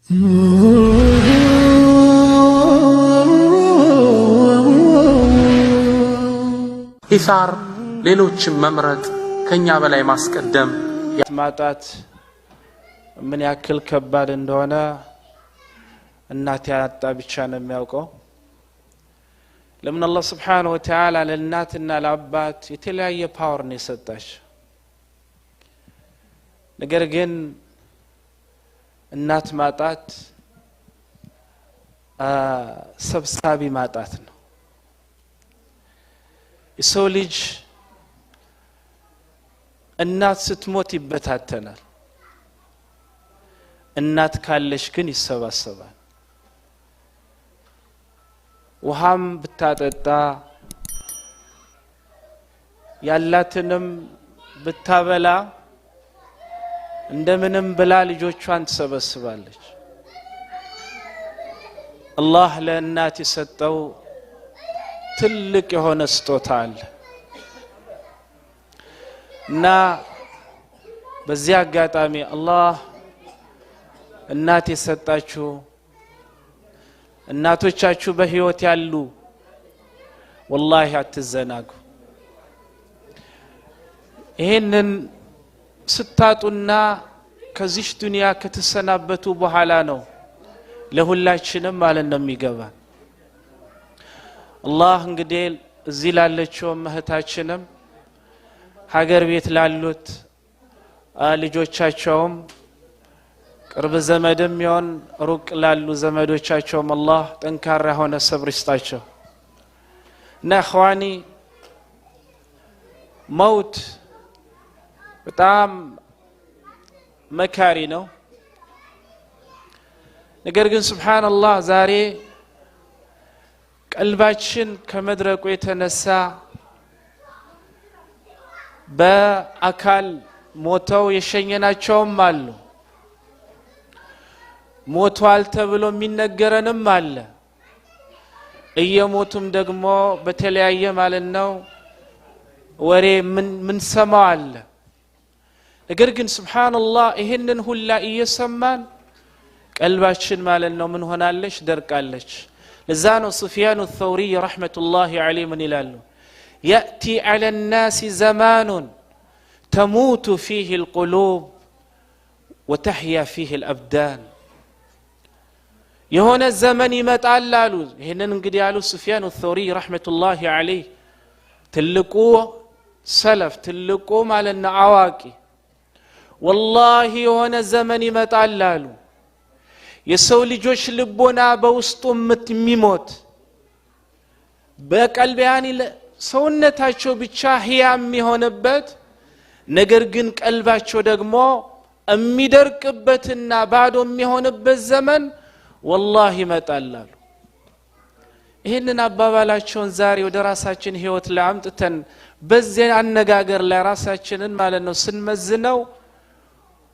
ኢሳር ሌሎችን መምረጥ ከኛ በላይ ማስቀደም ማጣት ምን ያክል ከባድ እንደሆነ እናት ያጣ ብቻ ነው የሚያውቀው። ለምን አላህ Subhanahu Wa Ta'ala ለእናትና ለአባት የተለያየ ፓወር ነው የሰጣቸው። ነገር ግን እናት ማጣት ሰብሳቢ ማጣት ነው። የሰው ልጅ እናት ስትሞት ይበታተናል። እናት ካለሽ ግን ይሰባሰባል። ውሃም ብታጠጣ ያላትንም ብታበላ እንደምንም ብላ ልጆቿን ትሰበስባለች። አላህ ለእናት የሰጠው ትልቅ የሆነ ስጦታ አለ እና በዚህ አጋጣሚ አላህ እናት የሰጣችሁ እናቶቻችሁ በህይወት ያሉ ወላሂ አትዘናጉ። ይሄንን ስታጡና ከዚህ ዱንያ ከተሰናበቱ በኋላ ነው ለሁላችንም ማለት ነው የሚገባ። አላህ እንግዲህ እዚህ ላለችው እህታችንም ሀገር ቤት ላሉት ልጆቻቸውም ቅርብ ዘመድም ይሁን ሩቅ ላሉ ዘመዶቻቸውም አላህ ጠንካራ ሆነ ሰብር ይስጣቸው። እና እخواني ሞት በጣም መካሪ ነው። ነገር ግን ሱብሃንአላህ ዛሬ ቀልባችን ከመድረቁ የተነሳ በአካል ሞተው የሸኘናቸውም አሉ። ሞቷል ተብሎ የሚነገረንም አለ። እየሞቱም ደግሞ በተለያየ ማለት ነው ወሬ ምን ሰማው አለ። ነገር ግን ሱብሃንአላህ ይሄንን ሁላ እየሰማን ቀልባችን ማለት ነው ምን ሆናለች? ደርቃለች። ለዛ ነው ሱፊያን الثوري رحمة الله عليه ምን ይላሉ? يأتي على الناس زمان تموت فيه القلوب وتحيا فيه الأبدان. የሆነ ዘመን ይመጣል አሉ። ይሄንን እንግዲህ ያሉ ሱፊያን الثوري رحمة الله عليه ትልቁ ሰለፍ ትልቁ ማለት ነው አዋቂ والله የሆነ ዘመን ይመጣል አሉ። የሰው ልጆች ልቦና በውስጡ የሚሞት በቀልቢያን ሰውነታቸው ብቻ ህያም የሚሆንበት ነገር ግን ቀልባቸው ደግሞ የሚደርቅበትና ባዶ የሚሆንበት ዘመን والله ይመጣል አሉ። ይሄንን አባባላቸውን ዛሬ ወደ ራሳችን ህይወት ላይ አምጥተን በዚህ አነጋገር ላይ ራሳችንን ማለት ነው ስንመዝነው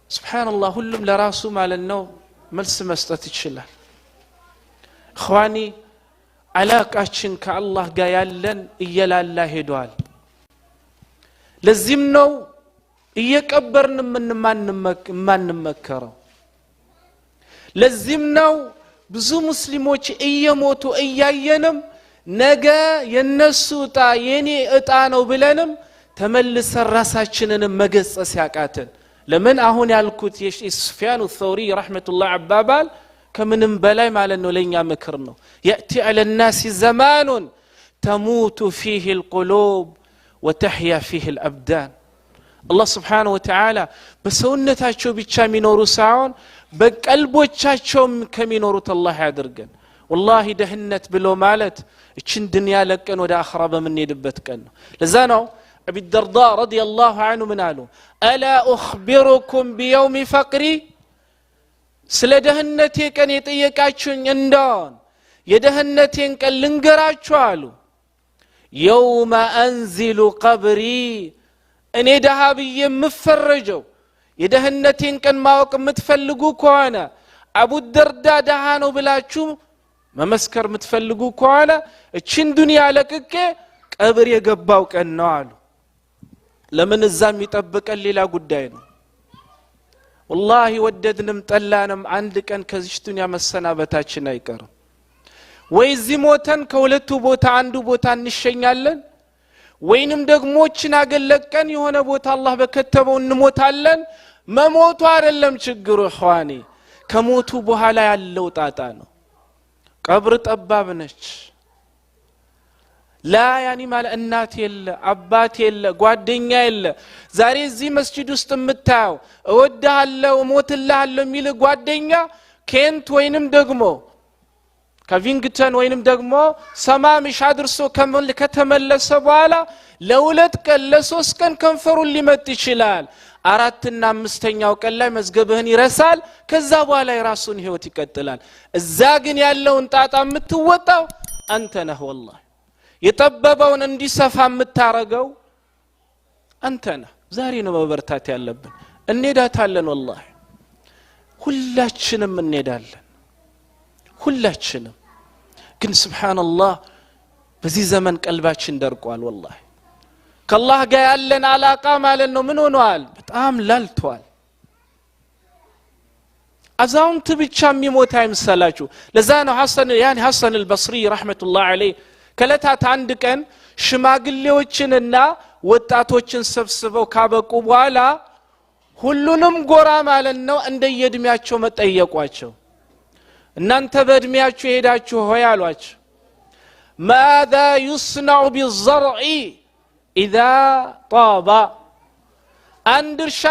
ሱብሃንአላህ ሁሉም ለራሱ ማለት ነው መልስ መስጠት ይችላል። اخواني አላቃችን ከአላህ ጋር ያለን እየላላ ሄዷል። ለዚህም ነው እየቀበርን ማንመከረው። ለዚህም ነው ብዙ ሙስሊሞች እየሞቱ እያየንም ነገ የነሱ እጣ የኔ እጣ ነው ብለንም ተመልሰን ራሳችንን መገጸስ ያቃተን። ለምን አሁን ያልኩት የሱፊያን الثوري رحمة الله አባባል ከምንም በላይ ማለት ነው ለኛ ምክር ነው። يأتي على الناس زمان تموت فيه القلوب وتحيا فيه الأبدان. الله سبحانه وتعالى በሰውነታቸው ብቻ የሚኖሩ ሳይሆን በቀልቦቻቸውም ከሚኖሩት አላህ ያድርገን። والله ደህነት ብሎ ማለት እቺን ዱንያ ለቀን ወደ አኺራ በመንሄድበት ቀን ነው። ለዛ ነው أبي الدرداء رضي الله عنه من قالوا ألا أخبركم بيوم فقري ስለ ደህነቴ ቀን የጠየቃችሁኝ እንደሆነ የደህነቴን ቀን ልንገራችሁ አሉ። يوم أنزل قبري እኔ ደሃ ብዬ የምፈረጀው የደህነቴን ቀን ማወቅ የምትፈልጉ ከሆነ አቡ ደርዳ ደሃ ነው ብላችሁ መመስከር የምትፈልጉ ከሆነ እቺን ዱንያ ለቅቄ ቀብር የገባው ቀን ነው አሉ። ለምን እዛም ይጠብቀን ሌላ ጉዳይ ነው። والله ወደድንም ጠላንም አንድ ቀን ከዚህ ዱንያ መሰናበታችን አይቀርም ወይ እዚህ ሞተን ከሁለቱ ቦታ አንዱ ቦታ እንሸኛለን ወይንም ደግሞ እቺን አገለቀን የሆነ ቦታ አላህ በከተበው እንሞታለን መሞቱ አይደለም ችግሩ ኸዋኒ ከሞቱ በኋላ ያለው ጣጣ ነው ቀብር ጠባብ ነች ላ ያኒ ማለት እናት የለ አባት የለ ጓደኛ የለ ዛሬ እዚህ መስጂድ ውስጥ የምታው እወድሃለሁ ሞትልሃለሁ የሚል ጓደኛ ኬንት ወይንም ደግሞ ከቪንግተን ወይንም ደግሞ ሰማምሽ አድርሶ ከተመለሰ በኋላ ለሁለት ቀን ለሶስት ቀን ከንፈሩን ሊመጥ ይችላል አራትና አምስተኛው ቀን ላይ መዝገብህን ይረሳል ከዛ በኋላ የራሱን ህይወት ይቀጥላል እዛ ግን ያለውን ጣጣ የምትወጣው አንተ ነህ والله የጠበበውን እንዲሰፋ የምታረገው አንተ ነህ ዛሬ ነው መበርታት ያለብን እንሄዳታለን والله ሁላችንም እንሄዳለን ሁላችንም ግን ሱብሃንአላህ በዚህ ዘመን ቀልባችን ደርቋል والله ከአላህ ጋር ያለን አላቃ ማለት ነው ምን ሆኗል በጣም ላልቷል አዛውንት ብቻ የሚሞት አይምሰላችሁ ለዛ ነው ሐሰን አልበስሪ ረህመቱላህ ዐለይሂ ከለታት አንድ ቀን ሽማግሌዎችንና ወጣቶችን ሰብስበው ካበቁ በኋላ ሁሉንም ጎራ ማለት ነው እንደየእድሜያቸው መጠየቋቸው እናንተ በእድሜያችሁ ሄዳችሁ ሆይ አሏቸው ماذا يصنع بالزرع اذا طاب አንድ እርሻ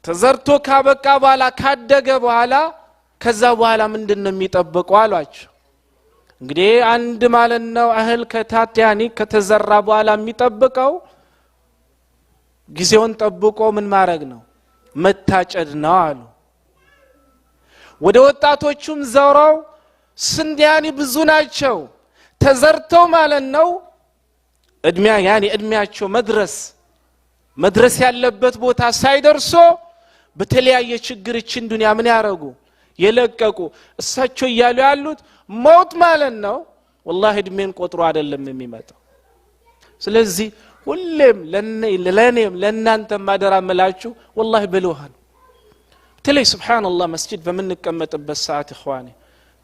ተዘርቶ ካበቃ በኋላ ካደገ በኋላ ከዛ በኋላ ምንድነው የሚጠብቀው አሏቸው እንግዲህ አንድ ማለት ነው እህል ከታቲያኒ ከተዘራ በኋላ የሚጠብቀው ጊዜውን ጠብቆ ምን ማድረግ ነው መታጨድ ነው አሉ ወደ ወጣቶቹም ዘውራው ስንዲያኒ ብዙ ናቸው ተዘርተው ማለት ነው እድሜያቸው መድረስ ያለበት ቦታ ሳይደርሶ በተለያየ ችግር እቺን ዱንያ ምን ያረጉ የለቀቁ እሳቸው ይያሉ ያሉት ሞት ማለት ነው والله እድሜን ቆጥሮ አይደለም የሚመጣው ስለዚህ ሁሌም ለኔም ለእናንተ ማደራ መላችሁ والله በልውሃን ተለይ ሱብሃንአላህ መስጂድ በመንቀመጥበት ሰዓት ኢኽዋኒ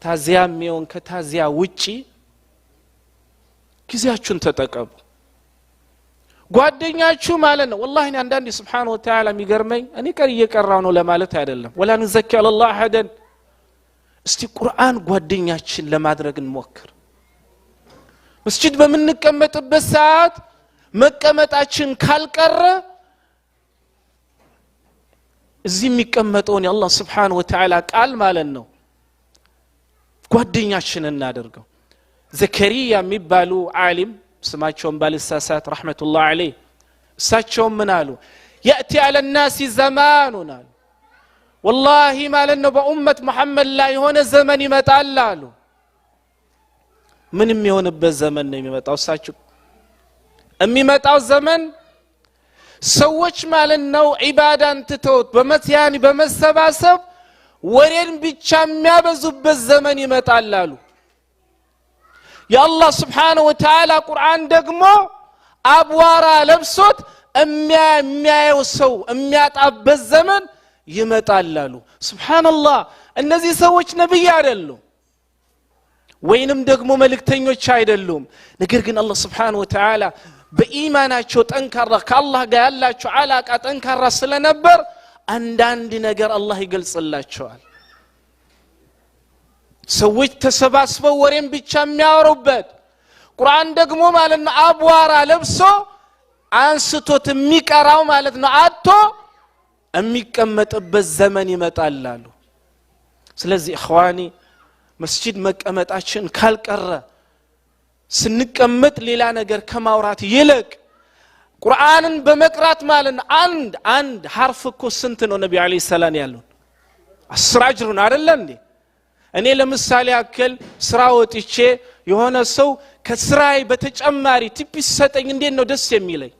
ታዚያም ይሁን ከታዚያ ውጪ ጊዜያችሁን ተጠቀሙ ጓደኛችሁ ማለት ነው والله እኔ አንዳንዴ ሱብሃነሁ ወተዓላ የሚገርመኝ እኔ ቀር እየቀራው ነው ለማለት አይደለም ወላ ንዘኪ አላህ አሐደን እስቲ ቁርአን ጓደኛችን ለማድረግ እንሞክር መስጂድ በመንቀመጥበት ሰዓት መቀመጣችን ካልቀረ እዚህ የሚቀመጠውን የአላህ ሱብሃነሁ ወተዓላ ቃል ማለት ነው ጓደኛችን እናደርገው ዘከሪያ የሚባሉ ዓሊም ስማቸውን ባልሳሳት ረህመቱላህ ዐለይሂ እሳቸው ምን አሉ ياتي على الناس زمان والله ማለት ነው በኡመት መሐመድ ላይ ሆነ ዘመን ይመጣል አሉ ምንም የሆነበት ዘመን ነው የሚመጣው እሳቸው የሚመጣው ዘመን ሰዎች ማለት ነው ዒባዳን ትተውት በመሰባሰብ ወሬን ብቻ የሚያበዙበት ዘመን ይመጣል አሉ የአላህ Subhanahu Wa Ta'ala ቁርአን ደግሞ አብዋራ ለብሶት የሚያየው ሰው የሚያጣበት ዘመን ይመጣል አሉ ሱብሃንአላህ እነዚህ ሰዎች ነብይ አይደሉም ወይንም ደግሞ መልእክተኞች አይደሉም ነገር ግን አላህ Subhanahu Wa Ta'ala በኢማናቸው ጠንካራ ከአላህ ጋር ያላቸው አላቃ ጠንካራ ስለነበር አንዳንድ ነገር አላህ ይገልጽላቸዋል ሰዎች ተሰባስበው ወሬን ብቻ የሚያወሩበት ቁርአን ደግሞ ማለት ነው አብዋራ ለብሶ አንስቶት የሚቀራው ማለት ነው አጥቶ የሚቀመጥበት ዘመን ይመጣል አሉ ስለዚህ ኢኽዋኒ መስጂድ መቀመጣችን ካልቀረ ስንቀመጥ ሌላ ነገር ከማውራት ይልቅ ቁርአንን በመቅራት ማለት ነው አንድ ሐርፍ እኮ ስንት ነው ነብዩ አለይሂ ሰላም ያሉን 10 አጅር ነው አይደል እንዴ እኔ ለምሳሌ አከል ስራ ወጥቼ የሆነ ሰው ከስራይ በተጨማሪ ቲፕ ሲሰጠኝ እንዴት ነው ደስ የሚለኝ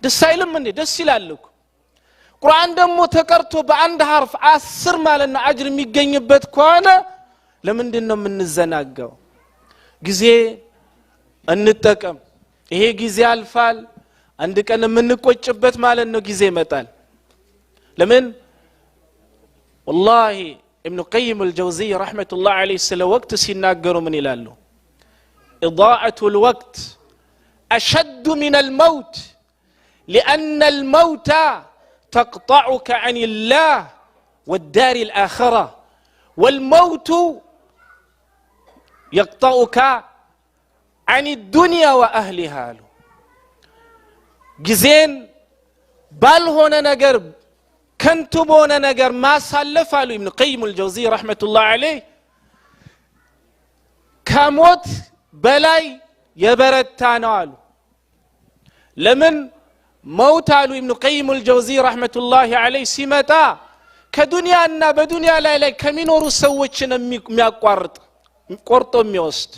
ደስ አይልም እንዴ ደስ ይላል እኮ ቁርአን ደግሞ ተቀርቶ በአንድ ሐርፍ 10 ማለት ነው አጅር የሚገኝበት ከሆነ ለምንድን ነው የምንዘናጋው ጊዜ እንጠቀም ይሄ ጊዜ አልፋል አንድ ቀን የምንቆጭበት ማለት ነው ጊዜ ይመጣል ለምን والله ابن قيم الجوزي رحمة الله عليه سلا وقت سيناغروا من يلالو إضاعة الوقت أشد من الموت لأن الموت تقطعك عن الله والدار الآخرة والموت يقطعك عن الدنيا وأهلها جزين بل هنا نقرب كنتبون نقر ما سالفالو ابن قيم الجوزي رحمة الله عليه كموت بلاي يبرتانالو لمن موتالو ابن قيم الجوزي رحمة الله عليه سمتا كدنيا بدنيا لا كمينورو سوچن مياقوارط قرطو ميوست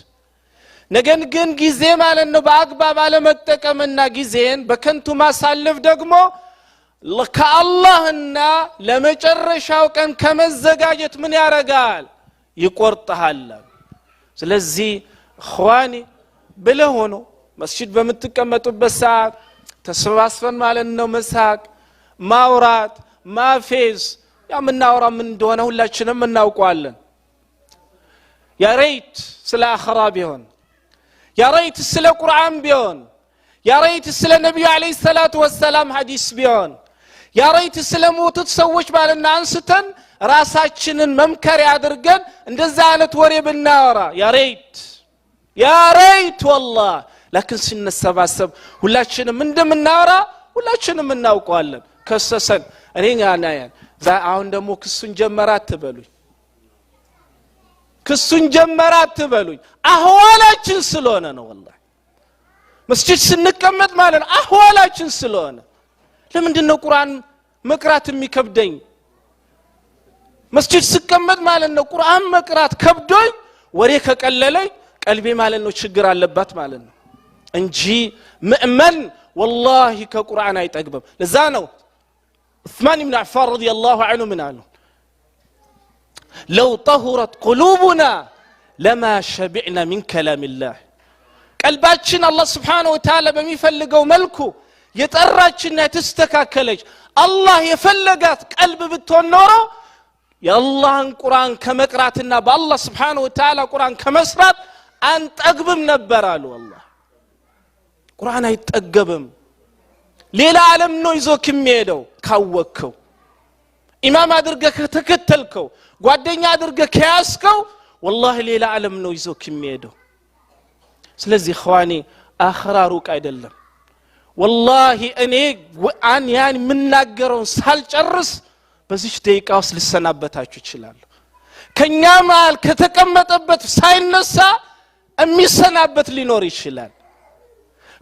نگن گن گيزي مالنو باقباب على متقمنا گيزين بكنتو ما سالف دقمو ከአላህና ለመጨረሻው ቀን ከመዘጋጀት ምን ያረጋል ይቆርጣል ስለዚህ اخواني በለሆኖ መስጂድ በመተቀመጡበት ሰዓት ተሰባስበን ማለት ነው መሳቅ ማውራት ማፌዝ ያምናወራ ምን እንደሆነ ሁላችንም እናውቀዋለን ያ ረይት ስለ አኺራ ቢሆን ያ ረይት ስለ ቁርአን ቢሆን ያ ረይት ስለ ነብዩ አለይሂ ሰላቱ ወሰለም ሐዲስ ቢሆን ያ ረይት ስለሞቱት ሰዎች ባልና አንስተን ራሳችንን መምከሪያ አድርገን እንደዛ አይነት ወሬ ብናወራ ያ ረይት والله لكن ስንሰባሰብ ሁላችንም እንደምናወራ ሁላችንም እናውቀዋለን ከሰሰን እኔና አሁን ደግሞ ክሱን ጀመራት ትበሉኝ አህዋላችን ስለሆነ ነው والله መስጂድ ስንቀመጥ ማለት አህዋላችን ስለሆነ ለምንድነው ቁርአን መቅራት የሚከብደኝ መስጂድ ስቀመጥ ማለት ነው ቁርአን መቅራት ከብዶኝ ወሬ ከቀለለኝ ቀልቤ ማለት ነው ችግር አለባት ማለት ነው እንጂ ሙእመን والله ከቁርአን አይጠግብም ለዛ ነው ዑስማን ኢብኑ አፋን ረዲየላሁ ዐንሁ ምን አሉ لو طهرت قلوبنا لما شبعنا من كلام الله ቀልባችን አላህ Subhanahu Wa Ta'ala በሚፈልገው መልኩ የጠራችና ተስተካከለች አላህ የፈለጋት ቀልብ ብትሆን ኖሮ የአላህን ቁርአን ከመቅራትና በአላህ Subhanahu Wa Ta'ala ቁርአን ከመስራት አንጠግብም ነበር አሉ አላህ ቁርአን አይጠገብም ሌላ ዓለም ነው ይዞክ የሚሄደው ካወከው ኢማም አድርገህ ከተከተልከው ጓደኛ አድርገህ ከያስከው والله ሌላ ዓለም ነው ይዞክ የሚሄደው ስለዚህ اخواني አኺራ ሩቅ አይደለም والله እኔ ያን ምናገረውን ሳልጨርስ በዚህ ደቂቃ ውስጥ ልሰናበታችሁ ይችላል ከኛ ማል ከተቀመጠበት ሳይነሳ የሚሰናበት ሊኖር ይችላል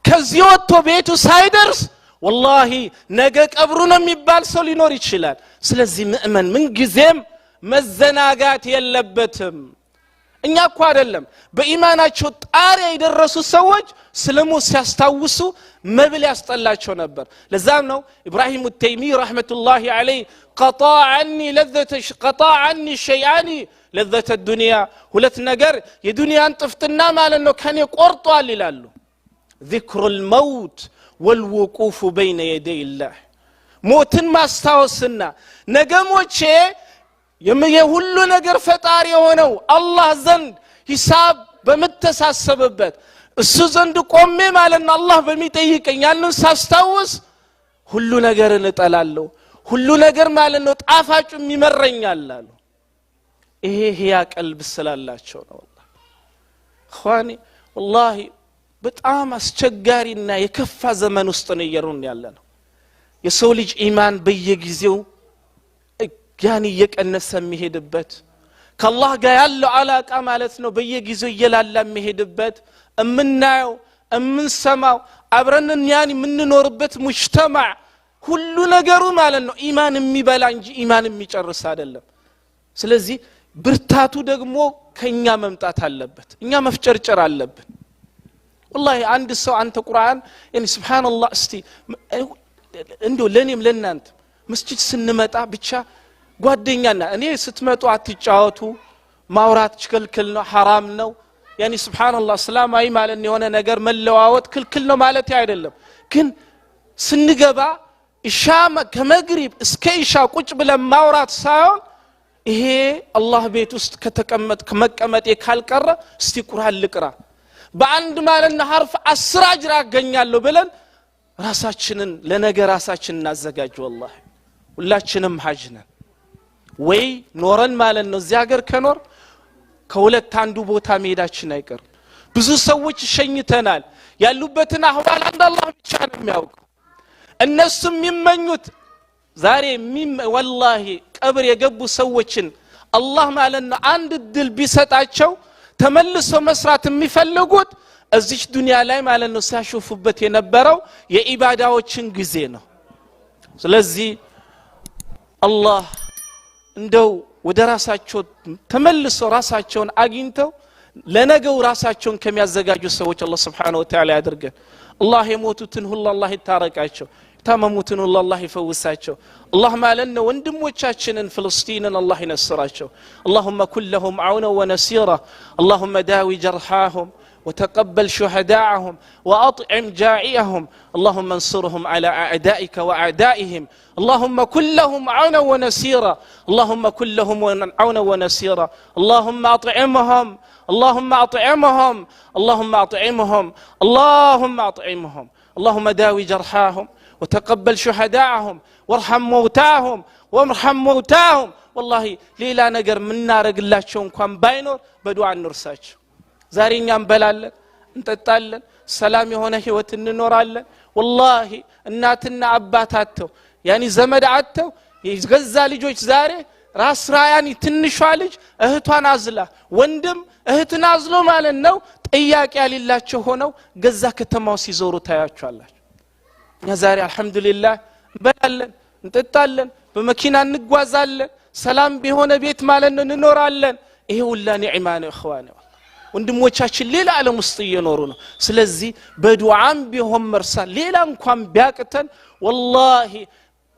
ከዚህ ወጥቶ ቤቱ ሳይደርስ والله ነገ ቀብሩ ነው የሚባል ሰው ሊኖር ይችላል ስለዚህ ሙእመን ምን ጊዜም መዘናጋት የለበትም እኛ እኮ አይደለም በኢማናቸው ጣሪያ የደረሱ ሰዎች ስለሞት ሲያስታውሱ መብል ያስጠላቸው ነበር ለዛም ነው ኢብራሂም التيمي ረህመቱላሂ ዐለይሂ قطع عني شيئان لذة الدنيا ሁለት ነገር የዱንያን ጥፍጥና ማለት ነው ከኔ ቆርጧል ይላሉ ذكر الموت والوقوف بين يدي الله ሞትን ማስታወስና ነገሞቼ የሁሉ ነገር ፈጣሪ ሆነው አላህ ዘንድ ሂሳብ በመተሳሰበበት እሱ ዘንድ ቆሜ ማለት ነው አላህ በሚጠይቀኝ ያንን ሳስታውስ ሁሉ ነገር እንጠላለሁ ሁሉ ነገር ማለት ነው ጣፋጭም ይመረኛል አሉ ይሄ ያ ቀልብ ስላላቸው ነው والله اخواني والله በጣም አስቸጋሪና የከፋ ዘመን ውስጥ ነው እየሩን ያለነው የሰው ልጅ ኢማን በየጊዜው ያን እየቀነሰ የሚሄድበት ከአላህ ጋር ያለው አላቃ ማለት ነው በየጊዜው እየላላ የሚሄድበት እምናየው እምንሰማው አብረን ያን የምንኖርበት ሙጅተማዕ ሁሉ ነገሩ ማለት ነው ኢማን የሚበላ እንጂ ኢማን የሚጨርስ አይደለም ስለዚህ ብርታቱ ደግሞ ከኛ መምጣት አለበት እኛ መፍጨርጨር አለብን والله አንድ ሰው አንተ ቁርአን يعني سبحان الله እስቲ እንደው ለኔም ለናንተ መስጂድ ስንመጣ ብቻ ጓደኛና እኔ ስትመጡ አትጫወቱ ማውራት ክልክል ነው حرام ነው يعني سبحان الله እስላማዊ ማለት የሆነ ነገር መለዋወጥ ክልክል ነው ማለት አይደለም ግን ስንገባ ኢሻማ ከመግሪብ እስከ ኢሻ ቁጭ ብለን ማውራት ሳይሆን ይሄ አላህ ቤት ውስጥ ከመቀመጥ ካልቀረ እስቲ ቁርአን ልቅራ በአንድ ማለና ሐርፍ 10 አጅር አገኛለሁ ብለን ራሳችንን ለነገ ራሳችንን እናዘጋጅ والله ሁላችንም ሐጅ ነን ወይ ኖረን ማለት ነው እዚህ ሀገር ከኖር ከሁለት አንዱ ቦታ መሄዳችን አይቀር ብዙ ሰዎች ሸኝተናል ያሉበትን አህዋል አንድ አላህ ብቻ ነው የሚያውቀው እነሱም የሚመኙት ዛሬ والله ቀብር የገቡ ሰዎችን አላህ ማለት ነው አንድ ድል ቢሰጣቸው ተመልሶ መስራት የሚፈልጉት እዚህ ዱንያ ላይ ማለት ነው ሲያሹፉበት የነበረው የኢባዳዎችን ጊዜ ነው ስለዚህ አላህ እንደው ወደ ራሳቸው ተመልሶ ራሳቸውን አግኝተው ለነገው ራሳቸውን ከሚያዘጋጁ ሰዎች አላህ Subhanahu Wa Ta'ala ያድርገን አላህ የሞቱትን ሁሉ አላህ ይታረቃቸው ታመሙትን ሁሉ አላህ ይፈውሳቸው አላህ ማለት ነው ወንድሞቻችንን ፍልስጤንን አላህ ይነስራቸው اللهم كن لهم عونا ونصيرا اللهم داوي جرحاهم وتقبل شهداءهم وأطعم جائعهم اللهم انصرهم على أعدائك وأعدائهم اللهم كن لهم عونا ونصيرا اللهم كن لهم عونا ونصيرا اللهم أطعمهم اللهم أطعمهم اللهم أطعمهم اللهم أطعمهم اللهم داوي جرحاهم وتقبل شهداءهم وارحم موتاهم والله ليلا نجر من نار قلاتشون كان باينور بدعاء النرساج زارين بلالن انتطالن سلام هنا ህይወት እንኖራለን والله እናትና አባታቸው ያኒ ዘመዳቸው የገዛ ልጆች ዛሬ ራስ ራያኒ ትንሿ ልጅ እህቷን አዝላ ወንድም እህትን አዝሎ ማለት ነው ጥያቄ ያለላቸው ሆነው ገዛ ከተማው ሲዞሩ ታያቸዋላችሁ ያ ዛሬ አልহামዱሊላህ በላለን እንጠጣለን በመኪና እንጓዛለን ሰላም ቢሆነ ቤት ማለት ነው እንኖራለን ይሄ ሁላ ኒዕማ ነው اخواني ወንድሞቻችን ሌላ ዓለም ውስጥ እየኖሩ ነው ስለዚህ በዱዓም ቢሆን መርሳ ሌላ እንኳን ቢያቅተን والله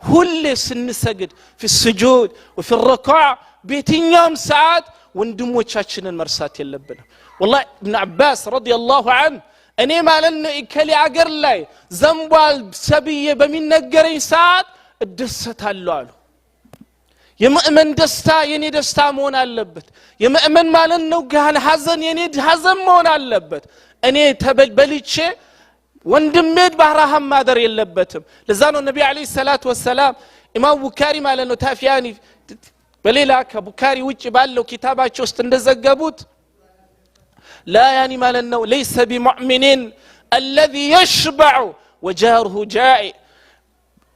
ሁሌ ስንሰግድ في السجود وفي الركوع በየትኛውም ሰዓት ወንድሞቻችንን መርሳት የለብንም والله ابن عباس رضي الله عنه እኔ ማለት ነው ኢከሊ አገር ላይ ዘንቧል ሰብዬ በሚነገረኝ ሰዓት እደሰታለሁ አሉ የሙእመን ደስታ የኔ ደስታ መሆን አለበት የሙእመን ማለት ነው ጋር ሐዘን የኔ ሐዘን መሆን አለበት እኔ ተበልቼ ወንድሜ ባህራም ማደር የለበትም ለዛ ነው ነብዩ አለይሂ ሰላቱ ወሰለም ኢማም ቡካሪ ማለት ነው ታፊያኒ በሌላ ከቡካሪ ውጪ ባለው ኪታባቸው ውስጥ እንደዘገቡት لا يعني ማለት ነው ليس بمؤمن الذي يشبع وجاره جائع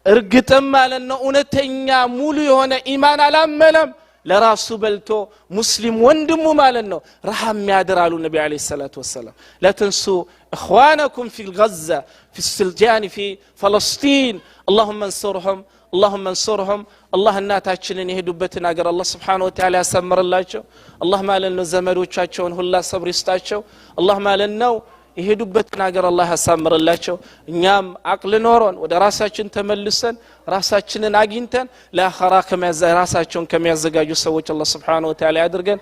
እርግጥም ማለት ነው እውነተኛ ሙሉ የሆነ ኢማን አላመነም ለራሱ በልቶ ሙስሊም ወንድሙ ማለት ነው ረሃም ያድራሉ ነብዩ አለይሂ ሰላቱ ወሰለም لا تنسوا اخوانكم في غزة في السجان في فلسطين اللهم انصرهم اللهم انصرهم الله እናታችንን ይሄዱበትን አገር አላህ Subhanahu Wa Ta'ala ያሰምርላቸው አላህ ማለት ነው ዘመዶቻቸውን ሁላ ሰብር ይስጣቸው አላህ ማለት ነው ይሄዱበትን አገር አላህ ያሳምርላቸው እኛም አቅል ኖሮን ወደ ራሳችን ተመልሰን ራሳችንን አግኝተን ለአኺራ ራሳቸውን ከሚያዘጋጁ ሰዎች አላህ Subhanahu Wa Ta'ala ያድርገን